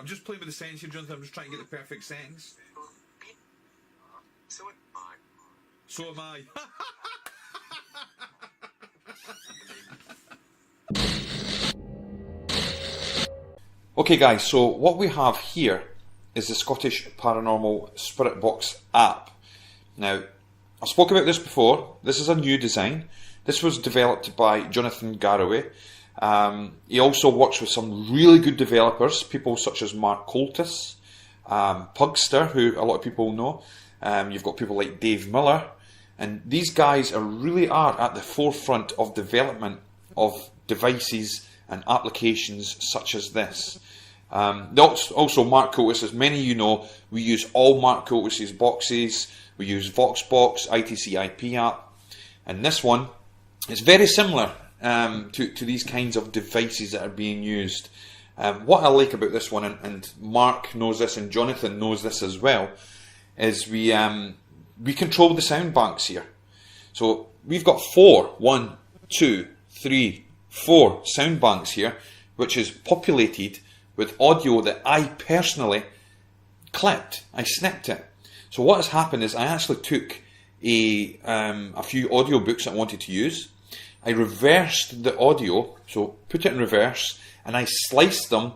I'm just playing with the settings here, Jonathan. I'm just trying to get the perfect settings. So am I. So am I. Okay guys, so what we have here is the Scottish Paranormal Spirit Box app. Now, I spoke about this before. This is a new design. This was developed by Jonathan Garraway. He also works with some really good developers, people such as Mark Coltis, Pugster, who a lot of people know. You've got people like Dave Miller, and these guys really are at the forefront of development of devices and applications such as this. Also Mark Coltis, as many of you know, we use all Mark Coltis's boxes. We use VoxBox, ITC IP app, and this one is very similar to these kinds of devices that are being used. What I like about this one, and Mark knows this and Jonathan knows this as well, is we control the sound banks here. So we've got 4 sound banks here, which is populated with audio that I personally clipped. I snipped it. So what has happened is I actually took a few audio books that I wanted to use. I reversed the audio, so put it in reverse, and I sliced them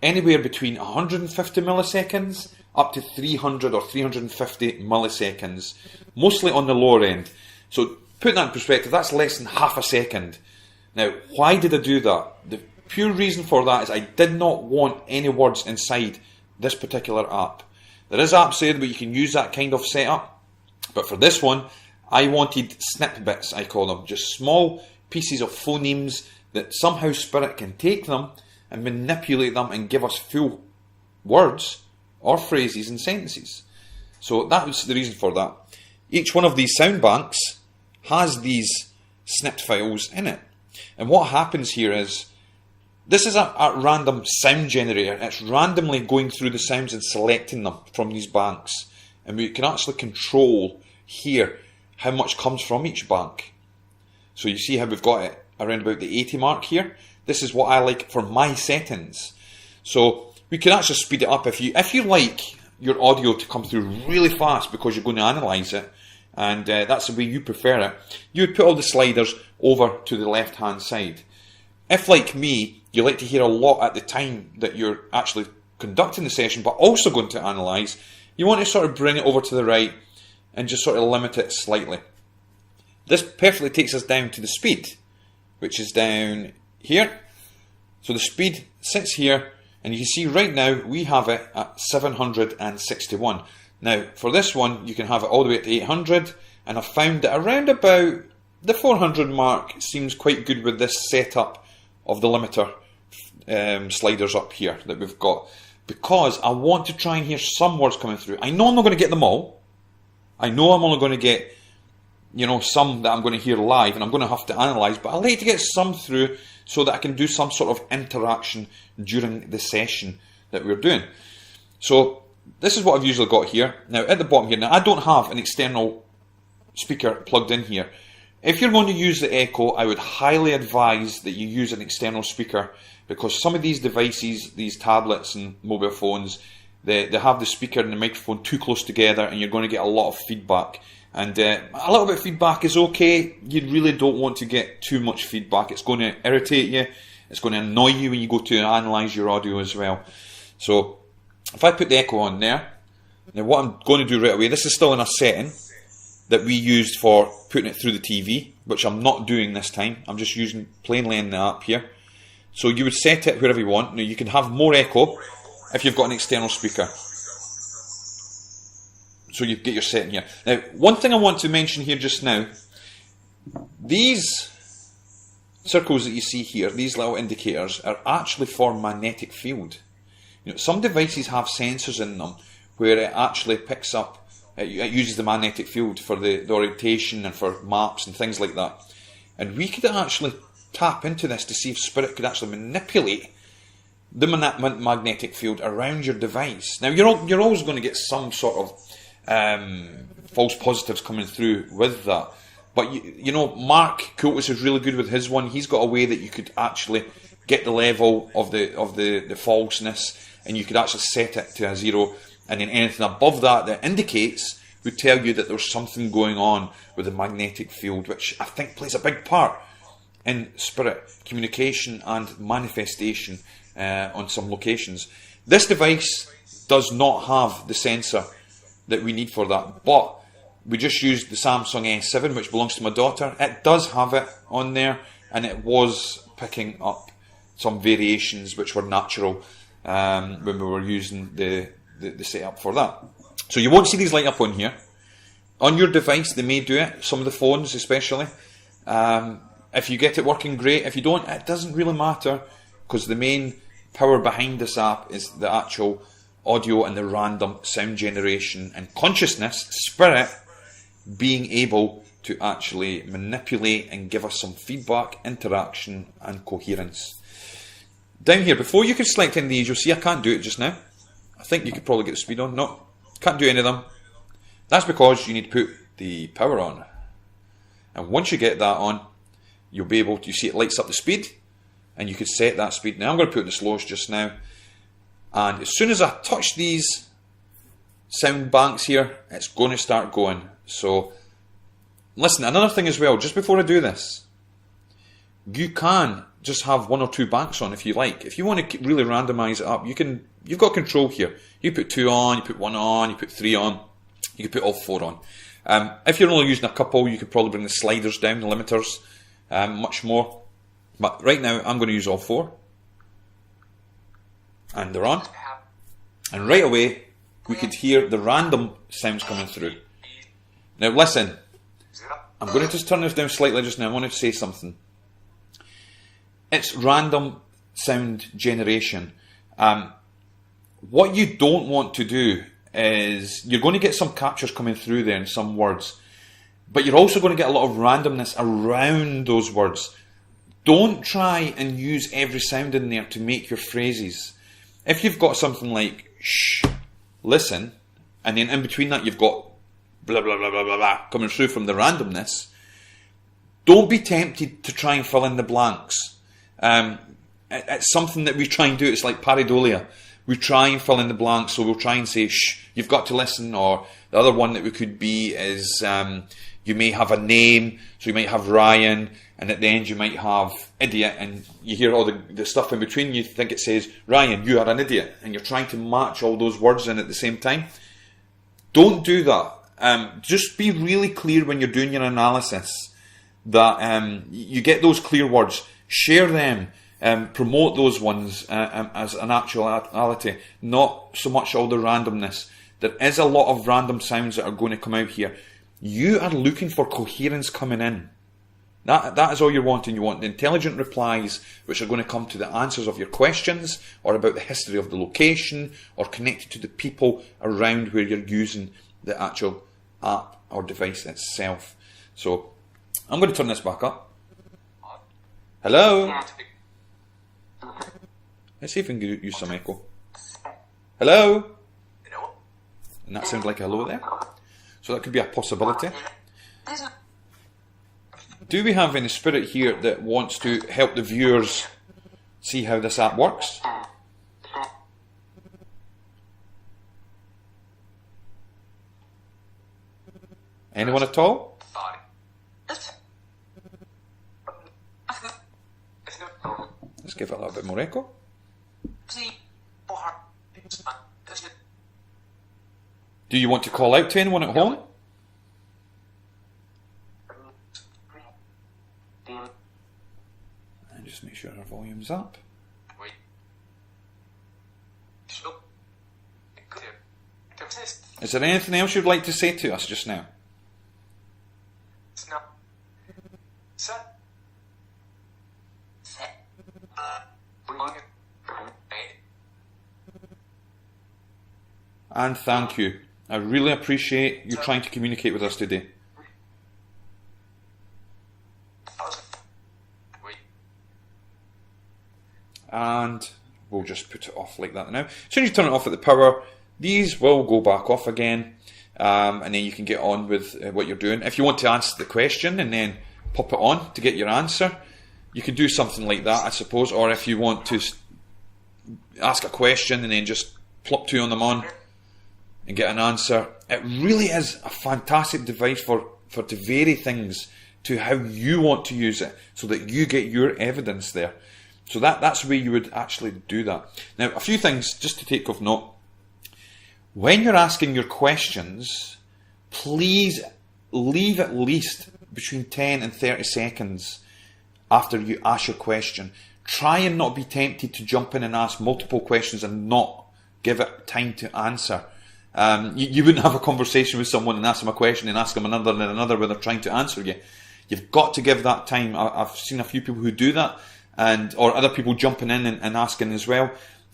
anywhere between 150 milliseconds up to 300 or 350 milliseconds, mostly on the lower end. So put that in perspective, that's less than half a second. Now, why did I do that? The pure reason for that is I did not want any words inside this particular app. There is apps there where you can use that kind of setup, but for this one, I wanted snip bits, I call them, just small pieces of phonemes that somehow Spirit can take them and manipulate them and give us full words or phrases and sentences. So that was the reason for that. Each one of these sound banks has these snipped files in it. And what happens here is, this is a random sound generator. It's randomly going through the sounds and selecting them from these banks. And we can actually control here how much comes from each bank. So you see how we've got it around about the 80 mark here. This is what I like for my settings. So we can actually speed it up if you like your audio to come through really fast because you're going to analyse it, and that's the way you prefer it. You would put all the sliders over to the left hand side. If, like me, you like to hear a lot at the time that you're actually conducting the session but also going to analyse, you want to sort of bring it over to the right and just sort of limit it slightly. This perfectly takes us down to the speed, which is down here. So the speed sits here, and you can see right now we have it at 761. Now for this one you can have it all the way to 800, and I've found that around about the 400 mark seems quite good with this setup of the limiter sliders up here that we've got, because I want to try and hear some words coming through. I know I'm not going to get them all. I know I'm only going to get, some that I'm going to hear live and I'm going to have to analyse, but I like to get some through so that I can do some sort of interaction during the session that we're doing. So this is what I've usually got here. Now at the bottom here, now I don't have an external speaker plugged in here. If you're going to use the Echo, I would highly advise that you use an external speaker, because some of these devices, these tablets and mobile phones, they have the speaker and the microphone too close together, and you're going to get a lot of feedback. And a little bit of feedback is okay. You really don't want to get too much feedback. It's going to irritate you. It's going to annoy you when you go to analyse your audio as well. So if I put the Echo on there, now what I'm going to do right away, this is still in a setting that we used for putting it through the TV, which I'm not doing this time. I'm just using plainly in the app here. So you would set it wherever you want. Now you can have more echo if you've got an external speaker. So you get your setting here. Now, one thing I want to mention here just now, these circles that you see here, these little indicators, are actually for magnetic field. Some devices have sensors in them where it actually picks up, it uses the magnetic field for the orientation and for maps and things like that. And we could actually tap into this to see if Spirit could actually manipulate the magnetic field around your device. Now you're always going to get some sort of false positives coming through with that, but Mark Coltis is really good with his one. He's got a way that you could actually get the level of the falseness. and you could actually set it to a 0, and then anything above that that indicates would tell you that there's something going on with the magnetic field, which I think plays a big part in spirit communication and manifestation on some locations. This device does not have the sensor that we need for that, but we just used the Samsung S7, which belongs to my daughter. It does have it on there, and it was picking up some variations which were natural when we were using the setup for that. So you won't see these light up on here. On your device they may do it, some of the phones especially. If you get it working, great. If you don't, it doesn't really matter, because the main power behind this app is the actual audio and the random sound generation and consciousness, spirit, being able to actually manipulate and give us some feedback, interaction and coherence. Down here, before you can select any of these, you'll see I can't do it just now. I think you could probably get the speed on. No, can't do any of them. That's because you need to put the power on. And once you get that on, you'll be able to, you see it lights up the speed, and you could set that speed. Now I'm going to put it in the slowest just now. And as soon as I touch these sound banks here, it's going to start going. So, listen, another thing as well, just before I do this, you can just have 1 or 2 banks on if you like. If you want to really randomise it up, you've got control here. You put 2 on, you put 1 on, you put 3 on, you can put all 4 on. If you're only using a couple, you could probably bring the sliders down, the limiters, much more. But right now, I'm going to use all 4. And they're on. And right away, we could hear the random sounds coming through. Now listen, I'm going to just turn this down slightly just now. I want to say something. It's random sound generation. What you don't want to do is, you're going to get some captures coming through there and some words, but you're also going to get a lot of randomness around those words. Don't try and use every sound in there to make your phrases. If you've got something like shh, listen, and then in between that you've got blah blah blah blah blah blah coming through from the randomness, don't be tempted to try and fill in the blanks. It's something that we try and do. It's like pareidolia. We try and fill in the blanks, so we'll try and say shh, you've got to listen. Or the other one that we could be is you may have a name, so you might have Ryan, and at the end you might have idiot, and you hear all the stuff in between. You think it says Ryan, you are an idiot, and you're trying to match all those words in at the same time. Don't do that. Just be really clear when you're doing your analysis that you get those clear words, share them, promote those ones as an actuality, not so much all the randomness. There is a lot of random sounds that are going to come out here. You are looking for coherence coming in. That is all you're wanting. You want the intelligent replies which are going to come to the answers of your questions, or about the history of the location, or connected to the people around where you're using the actual app or device itself. So I'm going to turn this back up. Hello? Let's see if we can use some echo. Hello? And that sounds like a hello there. So that could be a possibility. Do we have any spirit here that wants to help the viewers see how this app works? Anyone at all? Let's give it a little bit more echo. Do you want to call out to anyone at home? And just make sure our volume's up. Is there anything else you'd like to say to us just now? And thank you. I really appreciate you trying to communicate with us today. And we'll just put it off like that now. As soon as you turn it off at the power, these will go back off again, and then you can get on with what you're doing. If you want to answer the question and then pop it on to get your answer, you can do something like that, I suppose. Or if you want to ask a question and then just plop two on them on and get an answer. It really is a fantastic device for to vary things to how you want to use it, so that you get your evidence there. So that's the way you would actually do that. Now, a few things just to take of note. When you're asking your questions, please leave at least between 10 and 30 seconds after you ask your question. Try and not be tempted to jump in and ask multiple questions and not give it time to answer. You wouldn't have a conversation with someone and ask them a question and ask them another and another when they're trying to answer you. You've got to give that time. I've seen a few people who do that, or other people jumping in and asking as well.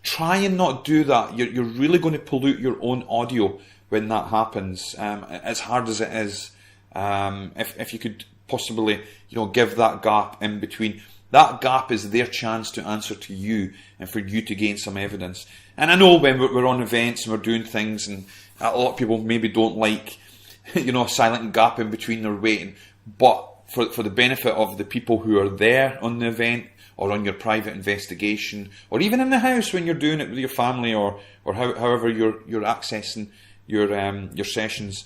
Try and not do that. You're really going to pollute your own audio when that happens. As hard as it is, if you could possibly, give that gap in between. That gap is their chance to answer to you and for you to gain some evidence. And I know when we're on events and we're doing things, and a lot of people maybe don't like, a silent gap in between, they're waiting. But for the benefit of the people who are there on the event, or on your private investigation, or even in the house when you're doing it with your family, or however you're accessing your sessions,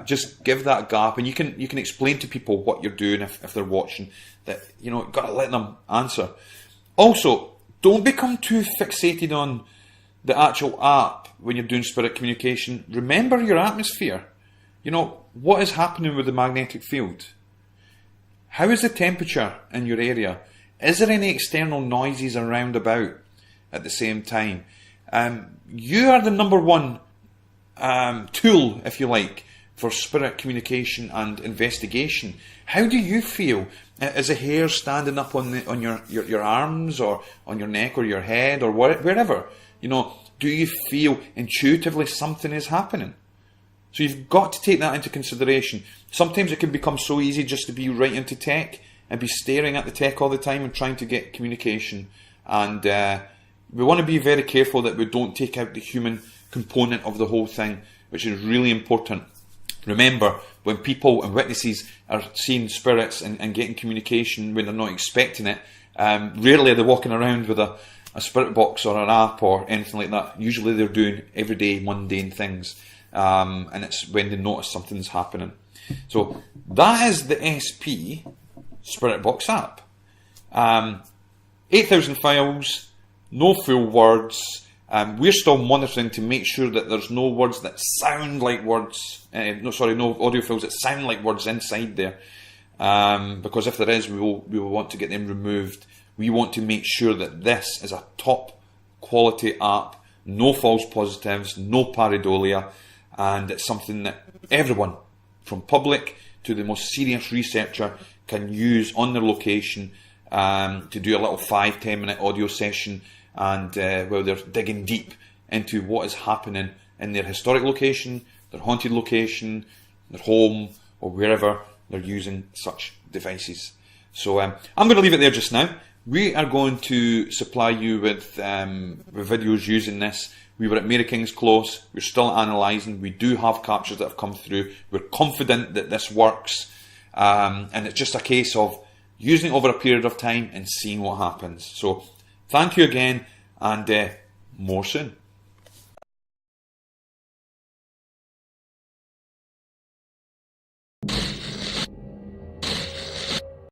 just give that gap, and you can explain to people what you're doing if they're watching. That you've got to let them answer. Also, don't become too fixated on the actual app when you're doing spirit communication. Remember your atmosphere. What is happening with the magnetic field? How is the temperature in your area? Is there any external noises around about at the same time? You are the number one tool, if you like, for spirit communication and investigation. How do you feel? Is the hair standing up on your arms, or on your neck, or your head, or wherever? Do you feel intuitively something is happening? So you've got to take that into consideration. Sometimes it can become so easy just to be right into tech and be staring at the tech all the time and trying to get communication. And we want to be very careful that we don't take out the human component of the whole thing, which is really important. Remember, when people and witnesses are seeing spirits and getting communication when they're not expecting it, rarely are they walking around with a spirit box or an app or anything like that. Usually they're doing everyday mundane things, and it's when they notice something's happening. So that is the SP Spirit Box app. 8,000 files, no full words. We're still monitoring to make sure that there's no words that sound like words. No audio files that sound like words inside there. Because if there is, we will want to get them removed. We want to make sure that this is a top quality app, no false positives, no pareidolia, and it's something that everyone, from public to the most serious researcher, can use on their location to do a little 5-10 minute audio session, and while they're digging deep into what is happening in their historic location, their haunted location, their home, or wherever they're using such devices. So I'm going to leave it there just now. We are going to supply you with videos using this. We were at Mary King's Close. We're still analysing. We do have captures that have come through. We're confident that this works. And it's just a case of using it over a period of time and seeing what happens. So thank you again, and more soon.